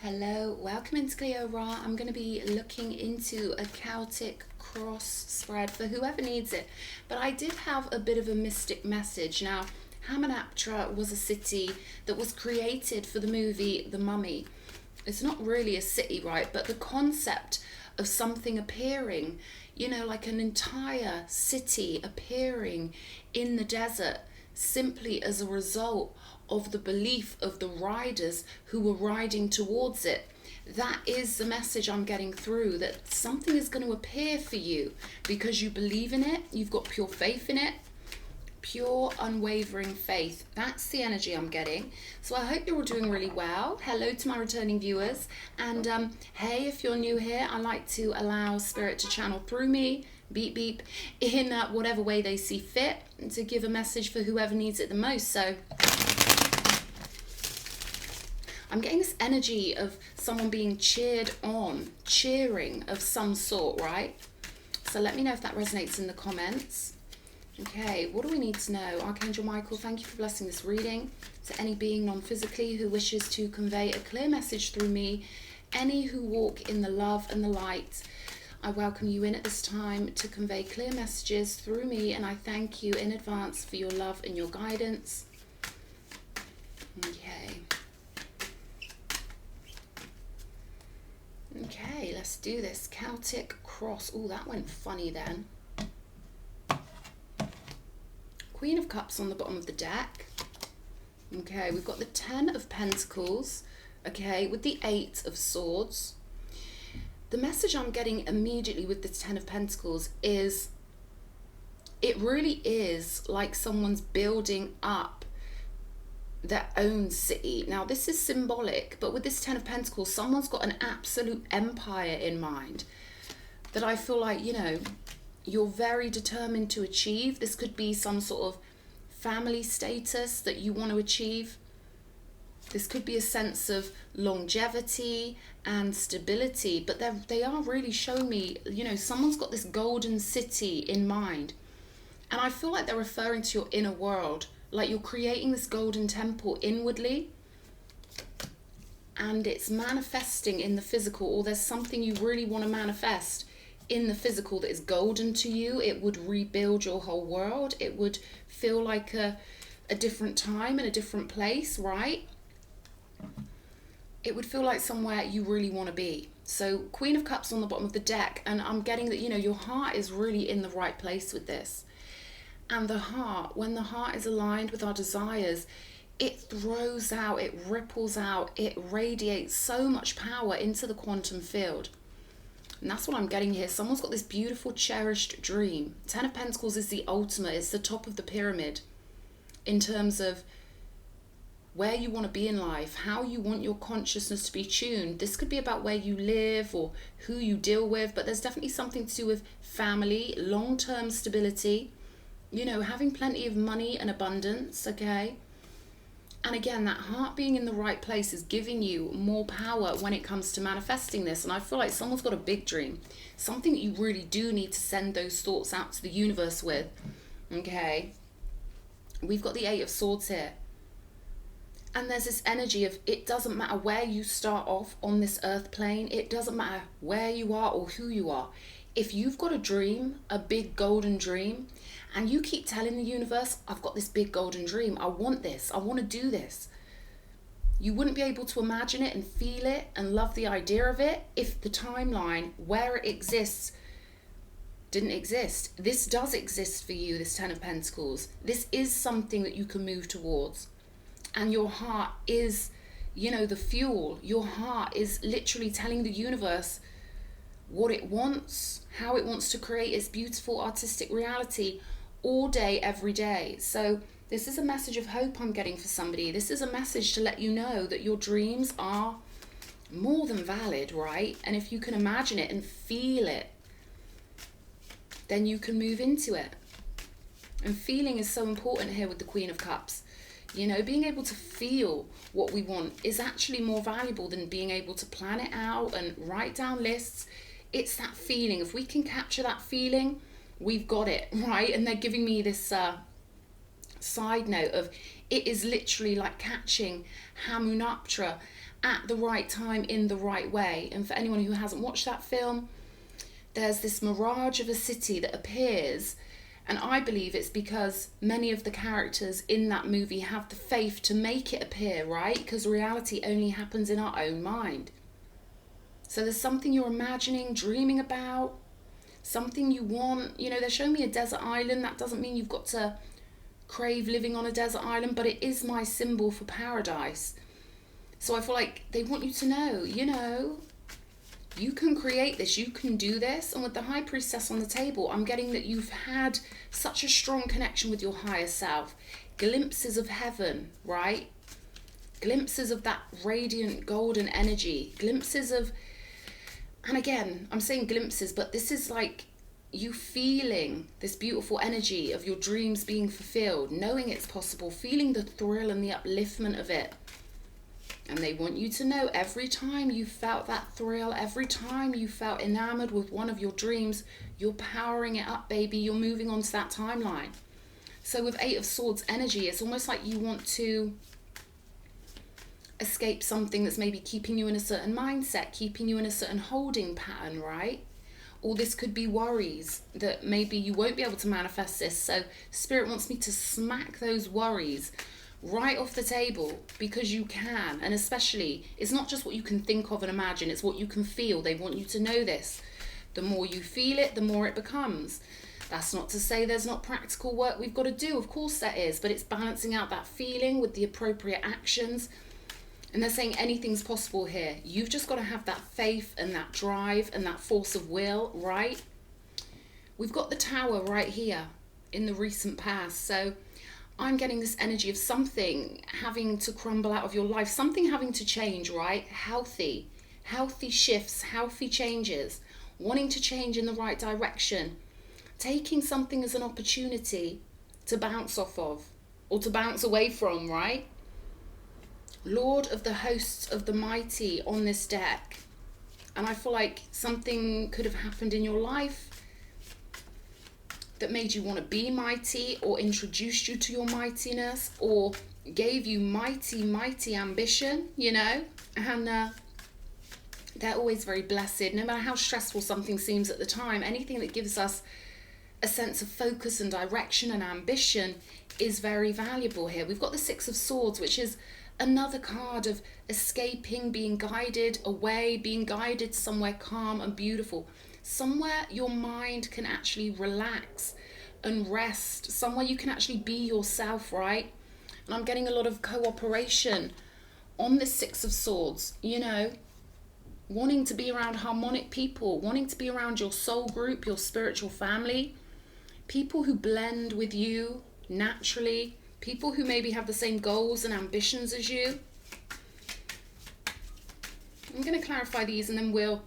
Hello, welcome into Cleo Ra. I'm going to be looking into a Celtic cross spread for whoever needs it. But I did have a bit of a mystic message. Now, Hamunaptra was a city that was created for the movie The Mummy. It's not really a city, right? But the concept of something appearing, like an entire city appearing in the desert simply as a result of the belief of the riders who were riding towards it. That is the message I'm getting through, that something is going to appear for you because you believe in it, you've got pure faith in it, pure unwavering faith. That's the energy I'm getting. So I hope you're all doing really well. Hello to my returning viewers, and hey, if you're new here, I like to allow spirit to channel through me, beep beep, in whatever way they see fit, to give a message for whoever needs it the most. So I'm getting this energy of someone being cheered on, cheering of some sort, right? So let me know if that resonates in the comments. Okay, what do we need to know? Archangel Michael, thank you for blessing this reading. To any being non-physically who wishes to convey a clear message through me, any who walk in the love and the light, I welcome you in at this time to convey clear messages through me, and I thank you in advance for your love and your guidance. Okay, let's do this. Celtic cross. Oh, that went funny then. Queen of Cups on the bottom of the deck. Okay, we've got the 10 of Pentacles. Okay, with the 8 of Swords. The message I'm getting immediately with the 10 of Pentacles is, it really is like someone's building up their own city. Now, this is symbolic, but with this 10 of Pentacles, someone's got an absolute empire in mind that I feel like, you're very determined to achieve. This could be some sort of family status that you want to achieve. This could be a sense of longevity and stability, but they are really showing me, someone's got this golden city in mind. And I feel like they're referring to your inner world, like you're creating this golden temple inwardly, and it's manifesting in the physical, or there's something you really want to manifest in the physical that is golden to you. It would rebuild your whole world. It would feel like a different time and a different place, right? It would feel like somewhere you really want to be. So Queen of Cups on the bottom of the deck, and I'm getting that, your heart is really in the right place with this. And the heart, when the heart is aligned with our desires, it throws out, it ripples out, it radiates so much power into the quantum field. And that's what I'm getting here. Someone's got this beautiful, cherished dream. 10 of Pentacles is the ultimate. It's the top of the pyramid in terms of where you want to be in life, how you want your consciousness to be tuned. This could be about where you live or who you deal with, but there's definitely something to do with family, long-term stability, having plenty of money and abundance, okay? And again, that heart being in the right place is giving you more power when it comes to manifesting this. And I feel like someone's got a big dream, something that you really do need to send those thoughts out to the universe with, okay? We've got the 8 of Swords here. And there's this energy of, it doesn't matter where you start off on this earth plane. It doesn't matter where you are or who you are. If you've got a dream, a big golden dream, and you keep telling the universe, I've got this big golden dream, I want this, I want to do this, you wouldn't be able to imagine it and feel it and love the idea of it if the timeline where it exists didn't exist. This does exist for you, this 10 of Pentacles. This is something that you can move towards. And your heart is, the fuel. Your heart is literally telling the universe what it wants, how it wants to create its beautiful artistic reality all day, every day. So this is a message of hope I'm getting for somebody. This is a message to let you know that your dreams are more than valid, right? And if you can imagine it and feel it, then you can move into it. And feeling is so important here with the Queen of Cups. Being able to feel what we want is actually more valuable than being able to plan it out and write down lists. It's that feeling. If we can capture that feeling, we've got it, right? And they're giving me this side note of, it is literally like catching Hamunaptra at the right time in the right way. And for anyone who hasn't watched that film, there's this mirage of a city that appears, and I believe it's because many of the characters in that movie have the faith to make it appear, right? Because reality only happens in our own mind. So there's something you're imagining, dreaming about, something you want. You know, they're showing me a desert island. That doesn't mean you've got to crave living on a desert island, but it is my symbol for paradise. So I feel like they want you to know, you know, you can create this, you can do this. And with the High Priestess on the table, I'm getting that you've had such a strong connection with your higher self. Glimpses of heaven, right? Glimpses of that radiant golden energy. Glimpses of, and again, I'm saying glimpses, but this is like you feeling this beautiful energy of your dreams being fulfilled, knowing it's possible, feeling the thrill and the upliftment of it. And they want you to know every time you felt that thrill, every time you felt enamored with one of your dreams, you're powering it up, baby. You're moving on to that timeline. So with Eight of Swords energy, it's almost like you want to escape something that's maybe keeping you in a certain mindset, keeping you in a certain holding pattern, right? Or this could be worries that maybe you won't be able to manifest this. So Spirit wants me to smack those worries right off the table, because you can. And especially, it's not just what you can think of and imagine, it's what you can feel. They want you to know this. The more you feel it, the more it becomes. That's not to say there's not practical work we've got to do. Of course there is, but it's balancing out that feeling with the appropriate actions. And they're saying anything's possible here. You've just got to have that faith and that drive and that force of will, right? We've got the Tower right here in the recent past. So I'm getting this energy of something having to crumble out of your life, something having to change, right? Healthy shifts, healthy changes, wanting to change in the right direction, taking something as an opportunity to bounce off of or to bounce away from, right? Lord of the hosts of the mighty on this deck. And I feel like something could have happened in your life that made you want to be mighty, or introduced you to your mightiness, or gave you mighty ambition, you know. And they're always very blessed, no matter how stressful something seems at the time. Anything that gives us a sense of focus and direction and ambition is very valuable here. We've got the Six of Swords, which is another card of escaping, being guided away, being guided somewhere calm and beautiful. Somewhere your mind can actually relax and rest. Somewhere you can actually be yourself, right? And I'm getting a lot of cooperation on this Six of Swords, you know, wanting to be around harmonic people, wanting to be around your soul group, your spiritual family, people who blend with you naturally, people who maybe have the same goals and ambitions as you. I'm going to clarify these and then we'll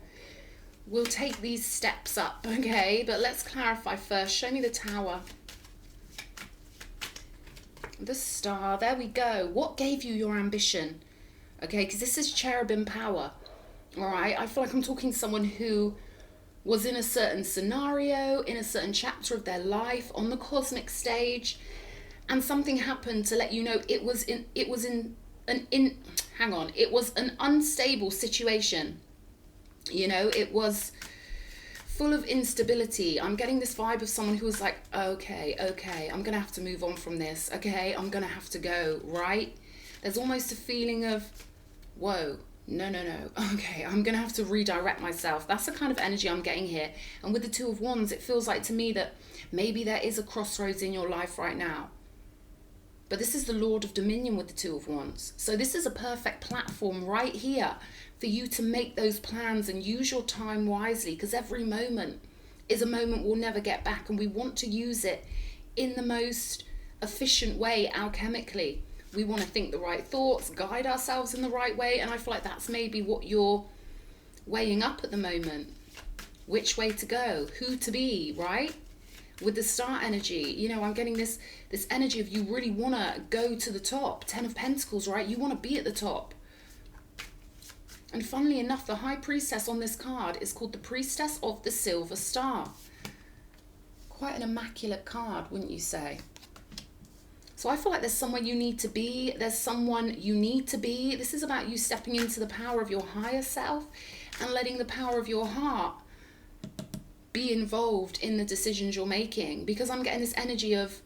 take these steps up, okay? But let's clarify first. Show me the Tower. The Star, there we go. What gave you your ambition? Okay, because this is cherubim power, all right? I feel like I'm talking to someone who was in a certain scenario, in a certain chapter of their life, on the cosmic stage, and something happened to let you know it was an unstable situation. You know, it was full of instability. I'm getting this vibe of someone who was like, okay, I'm going to have to move on from this. Okay, I'm going to have to go, right? There's almost a feeling of, whoa, no. Okay, I'm going to have to redirect myself. That's the kind of energy I'm getting here. And with the Two of Wands, it feels like to me that maybe there is a crossroads in your life right now. But this is the Lord of Dominion with the Two of Wands. So this is a perfect platform right here for you to make those plans and use your time wisely, because every moment is a moment we'll never get back, and we want to use it in the most efficient way alchemically. We want to think the right thoughts, guide ourselves in the right way, and I feel like that's maybe what you're weighing up at the moment. Which way to go, who to be, right? With the Star energy, you know, I'm getting this energy of you really want to go to the top. 10 of Pentacles, right? You want to be at the top. And funnily enough, the High Priestess on this card is called the Priestess of the Silver Star. Quite an immaculate card, wouldn't you say? So I feel like there's somewhere you need to be. There's someone you need to be. This is about you stepping into the power of your higher self and letting the power of your heart be involved in the decisions you're making. Because I'm getting this energy of,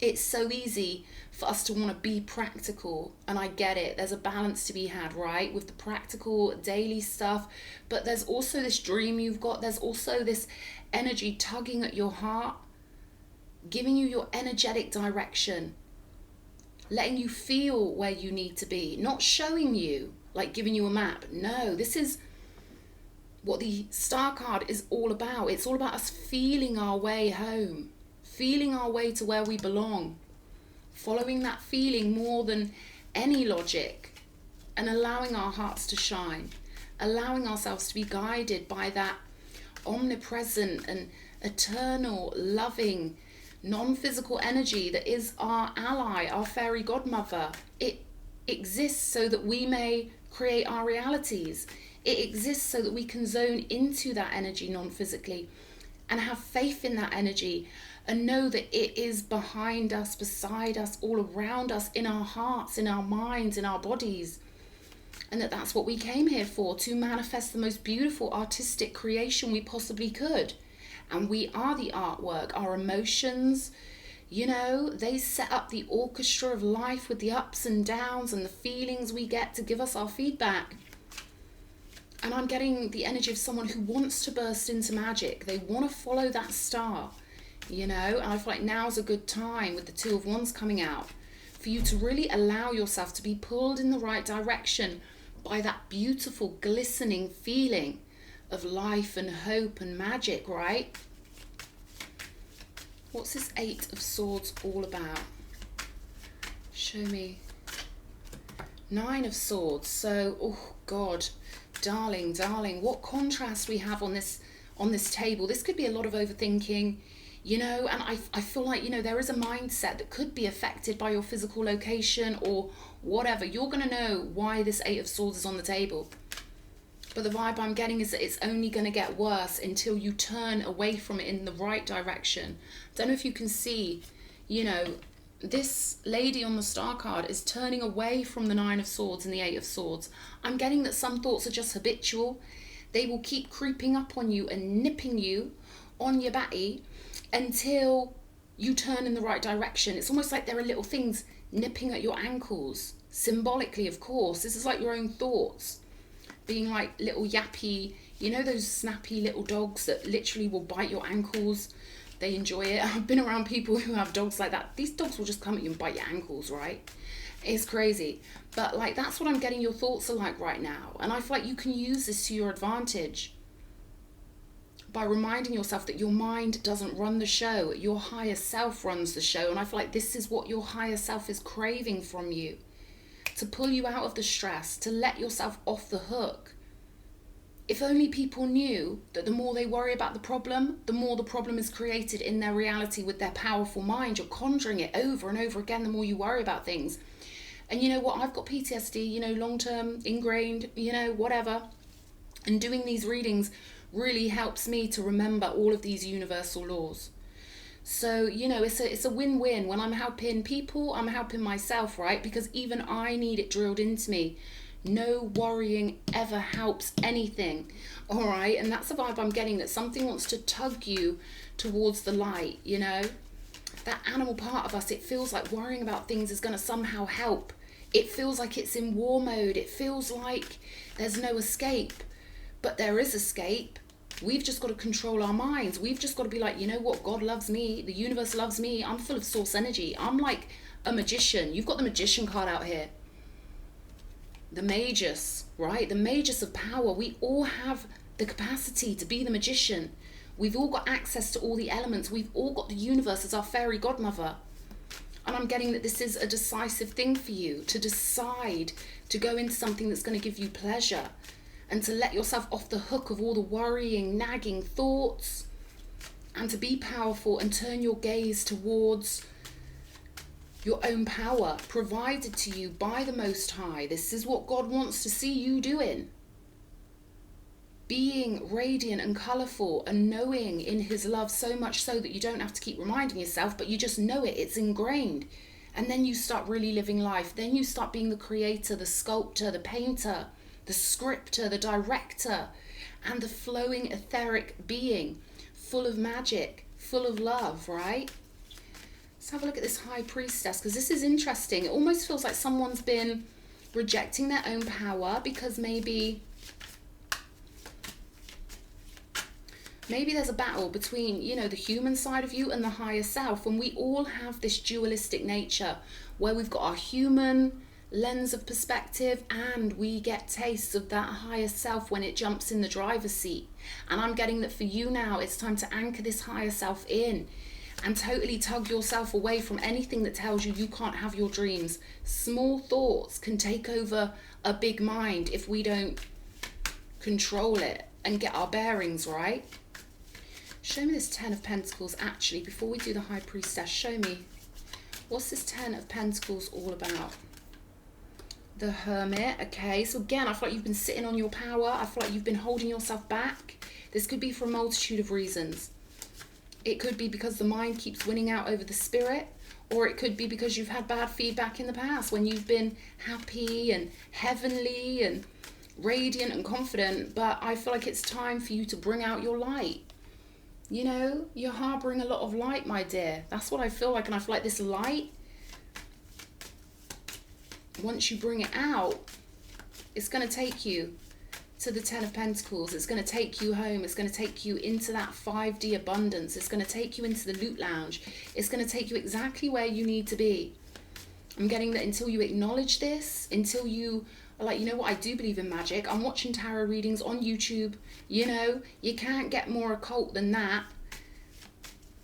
it's so easy for us to want to be practical, and I get it. There's a balance to be had, right, with the practical daily stuff, but there's also this dream you've got. There's also this energy tugging at your heart, giving you your energetic direction, letting you feel where you need to be, not showing you, like giving you a map. No, this is what the Star card is all about. It's all about us feeling our way home, feeling our way to where we belong, following that feeling more than any logic, and allowing our hearts to shine, allowing ourselves to be guided by that omnipresent and eternal, loving, non-physical energy that is our ally, our fairy godmother. It exists so that we may create our realities. It exists so that we can zone into that energy non-physically and have faith in that energy and know that it is behind us, beside us, all around us, in our hearts, in our minds, in our bodies. And that's what we came here for, to manifest the most beautiful artistic creation we possibly could. And we are the artwork. Our emotions, you know, they set up the orchestra of life with the ups and downs and the feelings we get to give us our feedback. And I'm getting the energy of someone who wants to burst into magic. They want to follow that star, you know. And I feel like now's a good time with the Two of Wands coming out for you to really allow yourself to be pulled in the right direction by that beautiful, glistening feeling of life and hope and magic, right? What's this Eight of Swords all about? Show me. Nine of Swords. So, oh God, darling, what contrast we have on this table. This could be a lot of overthinking, you know, and I feel like, you know, there is a mindset that could be affected by your physical location or whatever. You're going to know why this Eight of Swords is on the table. But the vibe I'm getting is that it's only going to get worse until you turn away from it in the right direction. Don't know if you can see, you know, this lady on the Star card is turning away from the Nine of Swords and the Eight of Swords. I'm getting that some thoughts are just habitual. They will keep creeping up on you and nipping you on your batty until you turn in the right direction. It's almost like there are little things nipping at your ankles. Symbolically, of course. This is like your own thoughts being like little yappy, you know, those snappy little dogs that literally will bite your ankles. They enjoy it. I've been around people who have dogs like that. These dogs will just come at you and bite your ankles, right? It's crazy. But like, that's what I'm getting your thoughts are like right now. And I feel like you can use this to your advantage by reminding yourself that your mind doesn't run the show. Your higher self runs the show. And I feel like this is what your higher self is craving from you. To pull you out of the stress, to let yourself off the hook. If only people knew that the more they worry about the problem, the more the problem is created in their reality with their powerful mind. You're conjuring it over and over again the more you worry about things. And you know what? I've got PTSD, you know, long-term, ingrained, you know, whatever. And doing these readings really helps me to remember all of these universal laws. So, you know, it's a win-win. When I'm helping people, I'm helping myself, right? Because even I need it drilled into me. No worrying ever helps anything, all right? And that's the vibe I'm getting, that something wants to tug you towards the light, you know? That animal part of us, it feels like worrying about things is going to somehow help. It feels like it's in war mode. It feels like there's no escape. But there is escape. We've just got to control our minds. We've just got to be like, you know what? God loves me. The universe loves me. I'm full of source energy. I'm like a magician. You've got the magician card out here. The magus, right? The magus of power. We all have the capacity to be the magician. We've all got access to all the elements. We've all got the universe as our fairy godmother. And I'm getting that this is a decisive thing for you, to decide to go into something that's going to give you pleasure and to let yourself off the hook of all the worrying, nagging thoughts, and to be powerful and turn your gaze towards your own power provided to you by the Most High. This is what God wants to see you doing. being radiant and colourful and knowing in his love, so much so that you don't have to keep reminding yourself, but you just know it, it's ingrained. And then you start really living life. Then you start being the creator, the sculptor, the painter, the scripter, the director, and the flowing etheric being, full of magic, full of love, right? Let's have a look at this High Priestess, because this is interesting. It almost feels like someone's been rejecting their own power because maybe there's a battle between, you know, the human side of you and the higher self. And we all have this dualistic nature where we've got our human lens of perspective and we get tastes of that higher self when it jumps in the driver's seat. And I'm getting that for you now, it's time to anchor this higher self in and totally tug yourself away from anything that tells you you can't have your dreams. Small thoughts can take over a big mind if we don't control it and get our bearings right. Show me this Ten of Pentacles. Actually, before we do the High Priestess, show me, what's this Ten of Pentacles all about? The Hermit. Okay, so again, I feel like you've been sitting on your power. I feel like you've been holding yourself back. This could be for a multitude of reasons. It could be because the mind keeps winning out over the spirit, or it could be because you've had bad feedback in the past when you've been happy and heavenly and radiant and confident. But I feel like it's time for you to bring out your light. You know, you're harboring a lot of light, my dear. That's what I feel like. And I feel like this light, once you bring it out, it's going to take you to the Ten of Pentacles. It's going to take you home. It's going to take you into that 5D abundance. It's going to take you into the loot lounge. It's going to take you exactly where you need to be. I'm getting that until you acknowledge this, until you are like, you know what, I do believe in magic. I'm watching tarot readings on YouTube. You know, you can't get more occult than that.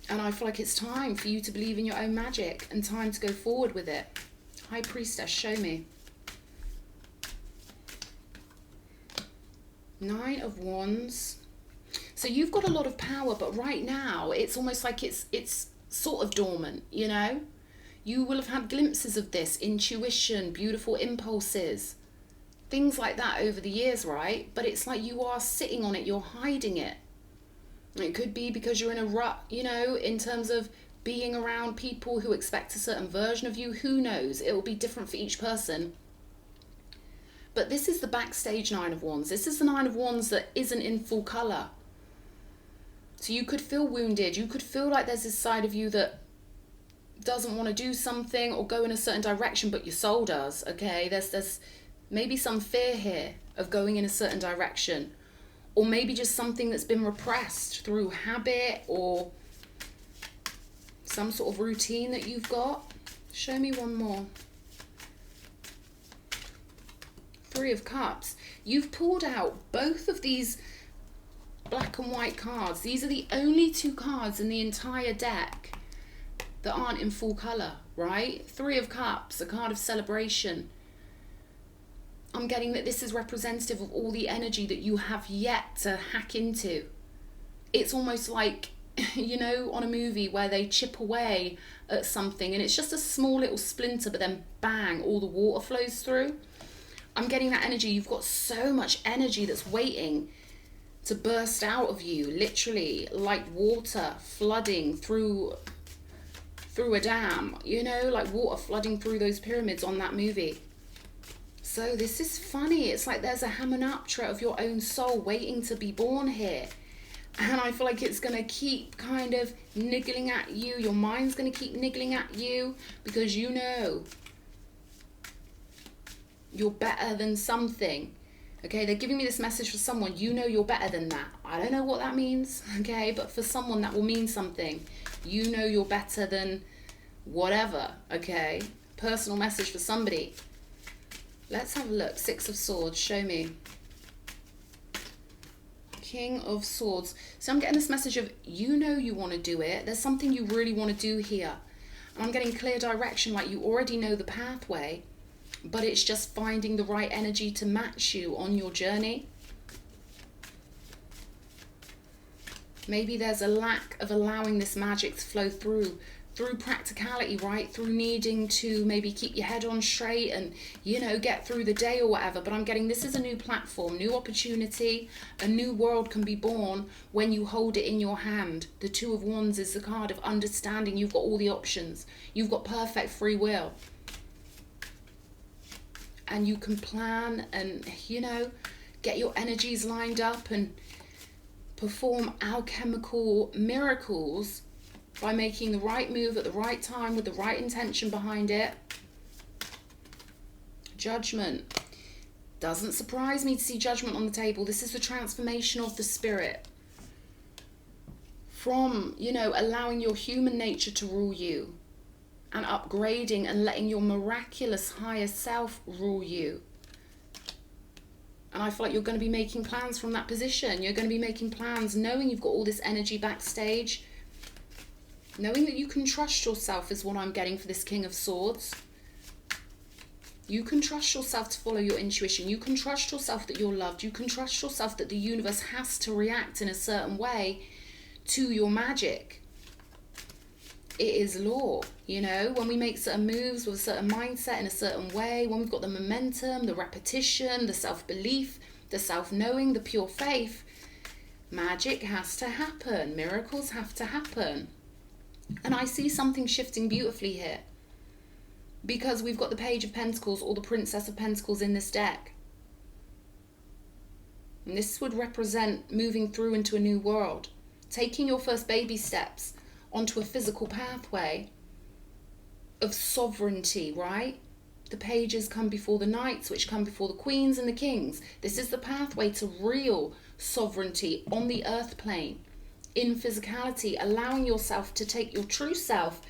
And I feel like it's time for you to believe in your own magic and time to go forward with it. High Priestess, show me. Nine of Wands. So you've got a lot of power, but right now it's almost like it's sort of dormant, you know? You will have had glimpses of this, intuition, beautiful impulses, things like that over the years, right? But it's like you are sitting on it, you're hiding it. It could be because you're in a rut, you know, in terms of being around people who expect a certain version of you. Who knows? It will be different for each person. But this is the backstage Nine of Wands. This is the Nine of Wands that isn't in full colour. So you could feel wounded. You could feel like there's this side of you that doesn't want to do something or go in a certain direction, but your soul does, okay? There's maybe some fear here of going in a certain direction, or maybe just something that's been repressed through habit or some sort of routine that you've got. Show me one more. Three of Cups. You've pulled out both of these black and white cards. These are the only two cards in the entire deck that aren't in full colour, right? Three of Cups, a card of celebration. I'm getting that this is representative of all the energy that you have yet to hack into. It's almost like, you know, on a movie where they chip away at something and it's just a small little splinter, but then bang, all the water flows through. I'm getting that energy. You've got so much energy that's waiting to burst out of you, literally like water flooding through a dam, you know, like water flooding through those pyramids on that movie. So this is funny. It's like there's a Hamunaptra of your own soul waiting to be born here. And I feel like it's going to keep kind of niggling at you. Your mind's going to keep niggling at you because you know you're better than something. Okay, they're giving me this message for someone. You know you're better than that. I don't know what that means, okay? But for someone that will mean something. You know you're better than whatever, okay? Personal message for somebody. Let's have a look. Six of Swords, show me. King of Swords. So I'm getting this message of, you know you want to do it. There's something you really want to do here. And I'm getting clear direction, like you already know the pathway, but it's just finding the right energy to match you on your journey. Maybe there's a lack of allowing this magic to flow through through practicality, right? Through needing to maybe keep your head on straight and, you know, get through the day or whatever. But I'm getting this is a new platform, new opportunity. A new world can be born when you hold it in your hand. The Two of Wands is the card of understanding. You've got all the options. You've got perfect free will. And you can plan and, you know, get your energies lined up and perform alchemical miracles by making the right move at the right time with the right intention behind it. Judgment. Doesn't surprise me to see Judgment on the table. This is the transformation of the spirit. From, you know, allowing your human nature to rule you and upgrading and letting your miraculous higher self rule you. And I feel like you're going to be making plans from that position. You're going to be making plans knowing you've got all this energy backstage. Knowing that you can trust yourself is what I'm getting for this King of Swords. You can trust yourself to follow your intuition. You can trust yourself that you're loved. You can trust yourself that the universe has to react in a certain way to your magic. It is law, you know, when we make certain moves with a certain mindset in a certain way, when we've got the momentum, the repetition, the self-belief, the self-knowing, the pure faith, magic has to happen. Miracles have to happen. And I see something shifting beautifully here because we've got the Page of Pentacles or the Princess of Pentacles in this deck. And this would represent moving through into a new world, taking your first baby steps onto a physical pathway of sovereignty, right? The pages come before the knights, which come before the queens and the kings. This is the pathway to real sovereignty on the earth plane, in physicality, allowing yourself to take your true self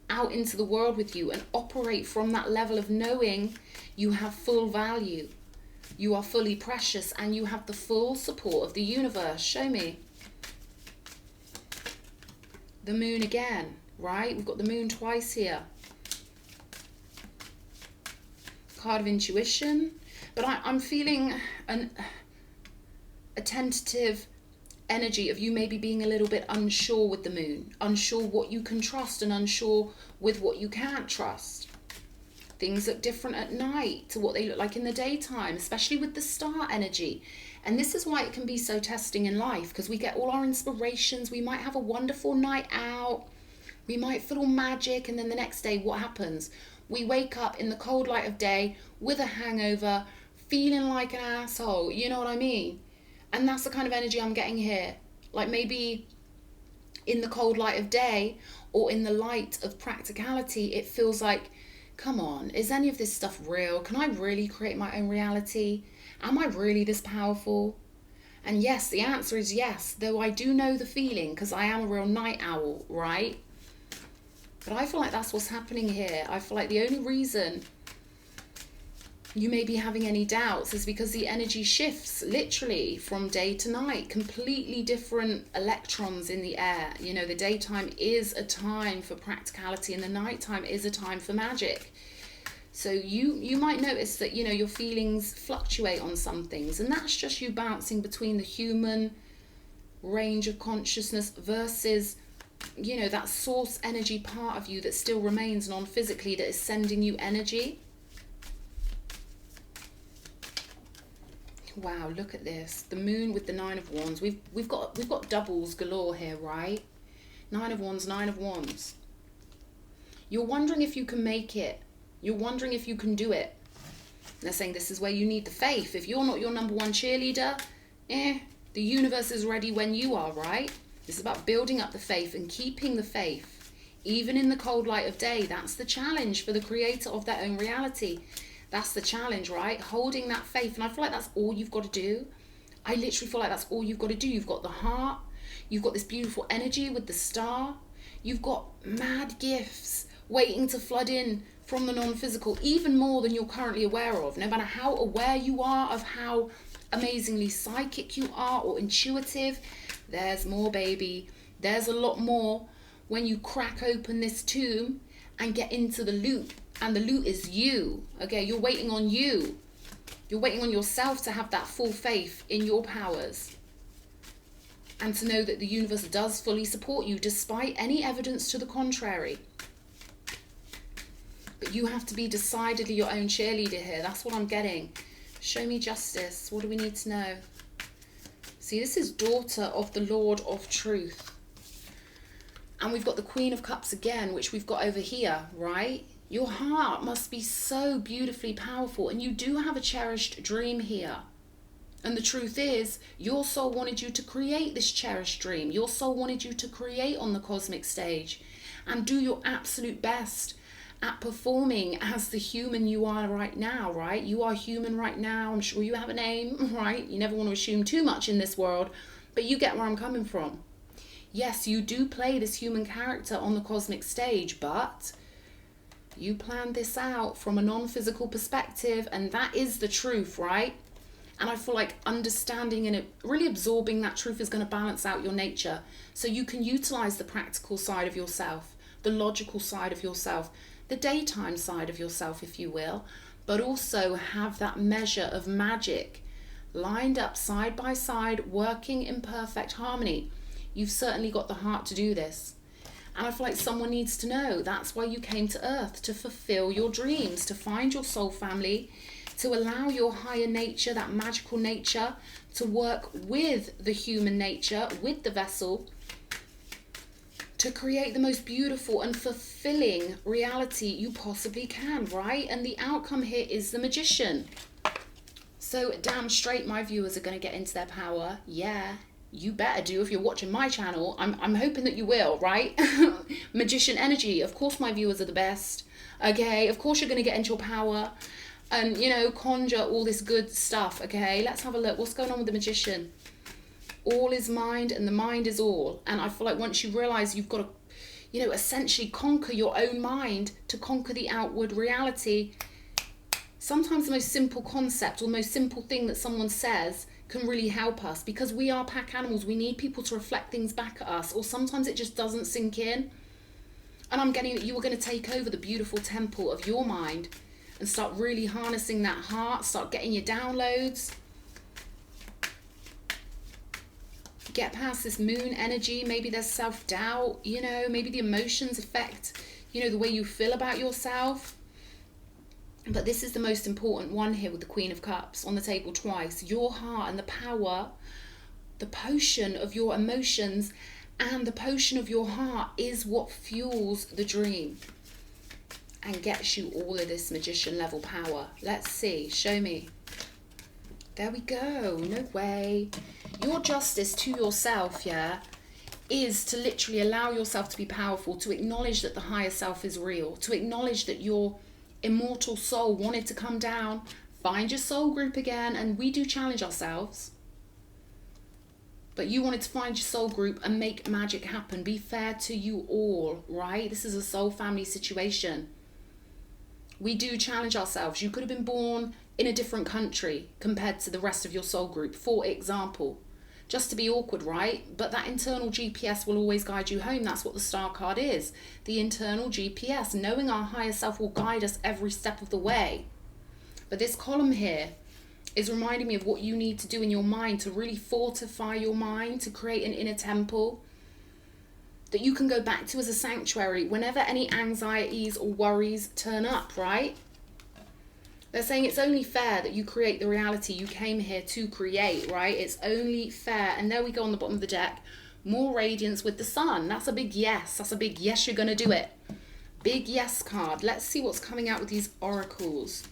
out into the world with you and operate from that level of knowing you have full value, you are fully precious, and you have the full support of the universe. Show me. The moon again, right? We've got the moon twice here. Card of intuition. But I'm feeling a tentative energy of you maybe being a little bit unsure with the moon. Unsure what you can trust and unsure with what you can't trust. Things look different at night to what they look like in the daytime, especially with the star energy. And this is why it can be so testing in life, because we get all our inspirations. We might have a wonderful night out. We might feel all magic. And then the next day, what happens? We wake up in the cold light of day with a hangover, feeling like an asshole. You know what I mean? And that's the kind of energy I'm getting here. Like maybe in the cold light of day or in the light of practicality, it feels like, come on, is any of this stuff real? Can I really create my own reality? Am I really this powerful? And yes, the answer is yes, though I do know the feeling because I am a real night owl, right? But I feel like that's what's happening here. I feel like the only reason you may be having any doubts is because the energy shifts literally from day to night. Completely different electrons in the air. You know, the daytime is a time for practicality and the nighttime is a time for magic. So you might notice that, you know, your feelings fluctuate on some things, and that's just you bouncing between the human range of consciousness versus, you know, that source energy part of you that still remains non-physically, that is sending you energy. Wow, look at this. The moon with the Nine of Wands. We've got doubles galore here, right? Nine of Wands, Nine of Wands. You're wondering if you can make it. You're wondering if you can do it. They're saying this is where you need the faith. If you're not your number one cheerleader, the universe is ready when you are, right? This is about building up the faith and keeping the faith. Even in the cold light of day, that's the challenge for the creator of their own reality. That's the challenge, right? Holding that faith. And I feel like that's all you've got to do. I literally feel like that's all you've got to do. You've got the heart. You've got this beautiful energy with the star. You've got mad gifts waiting to flood in from the non-physical, even more than you're currently aware of. No matter how aware you are of how amazingly psychic you are or intuitive, there's more, baby. There's a lot more when you crack open this tomb and get into the loot. And the loot is you. Okay, you're waiting on you. You're waiting on yourself to have that full faith in your powers. and to know that the universe does fully support you despite any evidence to the contrary. But you have to be decidedly your own cheerleader here. That's what I'm getting. Show me justice. What do we need to know? See, this is daughter of the Lord of Truth. And we've got the Queen of Cups again, which we've got over here, right? Your heart must be so beautifully powerful. And you do have a cherished dream here. And the truth is, your soul wanted you to create this cherished dream. Your soul wanted you to create on the cosmic stage and do your absolute best at performing as the human you are right now, right? You are human right now. I'm sure you have a name, right? You never want to assume too much in this world, but you get where I'm coming from. Yes, you do play this human character on the cosmic stage, but you planned this out from a non-physical perspective, and that is the truth, right? And I feel like understanding and really absorbing that truth is going to balance out your nature. So you can utilize the practical side of yourself, the logical side of yourself, the daytime side of yourself, if you will, but also have that measure of magic lined up side by side, working in perfect harmony. You've certainly got the heart to do this. And I feel like someone needs to know that's why you came to Earth, to fulfill your dreams, to find your soul family, to allow your higher nature, that magical nature, to work with the human nature, with the vessel, to create the most beautiful and fulfilling reality you possibly can, right? And the outcome here is the Magician. So damn straight my viewers are going to get into their power. Yeah, you better do if you're watching my channel. I'm hoping that you will, right? Magician energy. Of course my viewers are the best. Okay, of course you're going to get into your power. And, you know, conjure all this good stuff, okay? Let's have a look. What's going on with the Magician? All is mind and the mind is all. And I feel like once you realise you've got to, you know, essentially conquer your own mind to conquer the outward reality, sometimes the most simple concept or the most simple thing that someone says can really help us, because we are pack animals. We need people to reflect things back at us, or sometimes it just doesn't sink in. And I'm getting that you are going to take over the beautiful temple of your mind and start really harnessing that heart, start getting your downloads. Get past this moon energy. Maybe there's self-doubt, you know, maybe the emotions affect, you know, the way you feel about yourself. But this is the most important one here with the Queen of Cups on the table twice. Your heart and the power, the potion of your emotions and the potion of your heart is what fuels the dream and gets you all of this Magician level power. Let's see. Show me. There we go. No way. Your justice to yourself, yeah, is to literally allow yourself to be powerful, to acknowledge that the higher self is real, to acknowledge that your immortal soul wanted to come down, find your soul group again, and we do challenge ourselves. But you wanted to find your soul group and make magic happen. Be fair to you all, right? This is a soul family situation. We do challenge ourselves. You could have been born in a different country compared to the rest of your soul group, for example. Just to be awkward, right? But that internal GPS will always guide you home. That's what the star card is. The internal GPS. Knowing our higher self will guide us every step of the way. But this column here is reminding me of what you need to do in your mind to really fortify your mind, to create an inner temple that you can go back to as a sanctuary whenever any anxieties or worries turn up, right? They're saying it's only fair that you create the reality you came here to create, right? It's only fair. And there we go on the bottom of the deck. More radiance with the sun. That's a big yes. That's a big yes, you're going to do it. Big yes card. Let's see what's coming out with these oracles.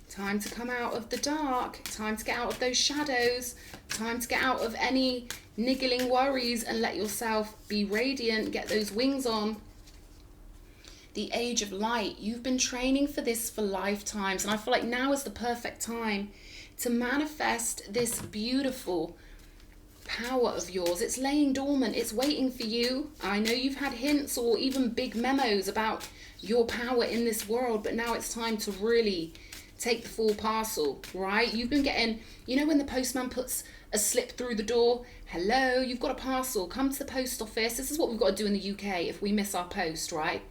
Time to come out of the dark. Time to get out of those shadows. Time to get out of any niggling worries and let yourself be radiant. Get those wings on. The age of light. You've been training for this for lifetimes, and I feel like now is the perfect time to manifest this beautiful power of yours. It's laying dormant. It's waiting for you. I know you've had hints or even big memos about your power in this world, but now it's time to really take the full parcel, right? You've been getting, you know, when the postman puts a slip through the door, hello, you've got a parcel, come to the post office. This is what we've got to do in the UK if we miss our post, right?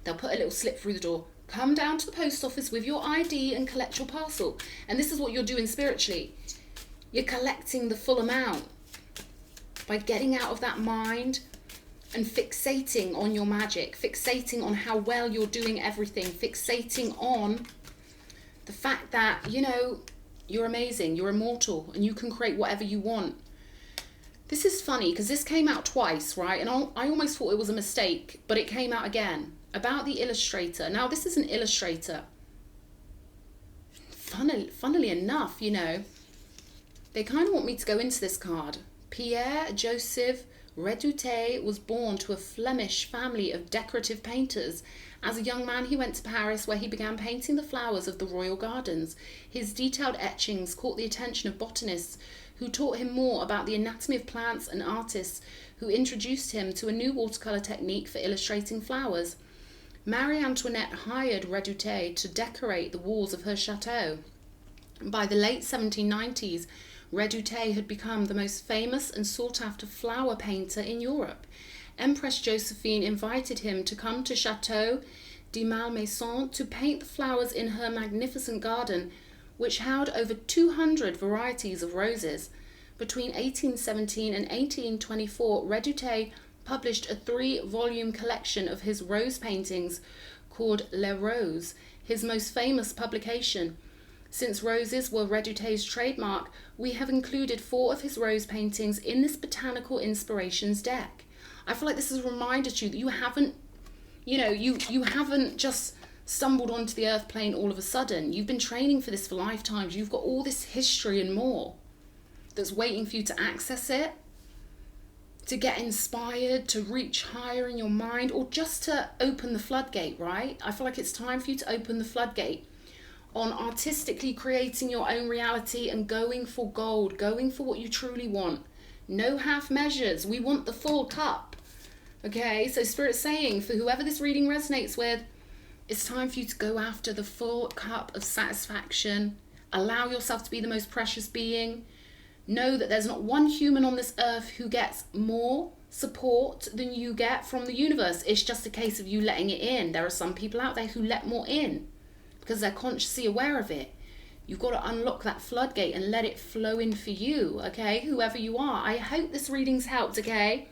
They'll put a little slip through the door. Come down to the post office with your ID and collect your parcel. And this is what you're doing spiritually. You're collecting the full amount by getting out of that mind and fixating on your magic, fixating on how well you're doing everything, fixating on the fact that, you know, you're amazing, you're immortal, and you can create whatever you want. This is funny because this came out twice, right? And I almost thought it was a mistake, but it came out again about the illustrator. Now, this is an illustrator. Funnily enough, you know, they kind of want me to go into this card. Pierre Joseph Redoute was born to a Flemish family of decorative painters. As a young man, he went to Paris, where he began painting the flowers of the royal gardens. His detailed etchings caught the attention of botanists, who taught him more about the anatomy of plants, and artists who introduced him to a new watercolour technique for illustrating flowers. Marie Antoinette hired Redoute to decorate the walls of her chateau. By the late 1790s, Redoute had become the most famous and sought-after flower painter in Europe. Empress Josephine invited him to come to Chateau de Malmaison to paint the flowers in her magnificent garden, which held over 200 varieties of roses. Between 1817 and 1824, Redoute published a 3-volume collection of his rose paintings called Les Roses, his most famous publication. Since roses were Redoute's trademark, we have included 4 of his rose paintings in this Botanical Inspirations deck. I feel like this is a reminder to you that you haven't, you know, you haven't just stumbled onto the earth plane all of a sudden. You've been training for this for lifetimes. You've got all this history and more that's waiting for you to access it, to get inspired, to reach higher in your mind, or just to open the floodgate, right? I feel like it's time for you to open the floodgate on artistically creating your own reality and going for gold, going for what you truly want. No half measures. We want the full cup. Okay, so Spirit's saying, for whoever this reading resonates with, it's time for you to go after the full cup of satisfaction. Allow yourself to be the most precious being. Know that there's not one human on this earth who gets more support than you get from the universe. It's just a case of you letting it in. There are some people out there who let more in because they're consciously aware of it. You've got to unlock that floodgate and let it flow in for you, okay? Whoever you are. I hope this reading's helped, okay?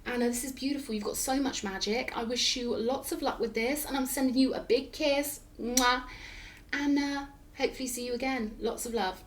And this is beautiful. You've got so much magic. I wish you lots of luck with this. And I'm sending you a big kiss. Mwah. And hopefully see you again. Lots of love.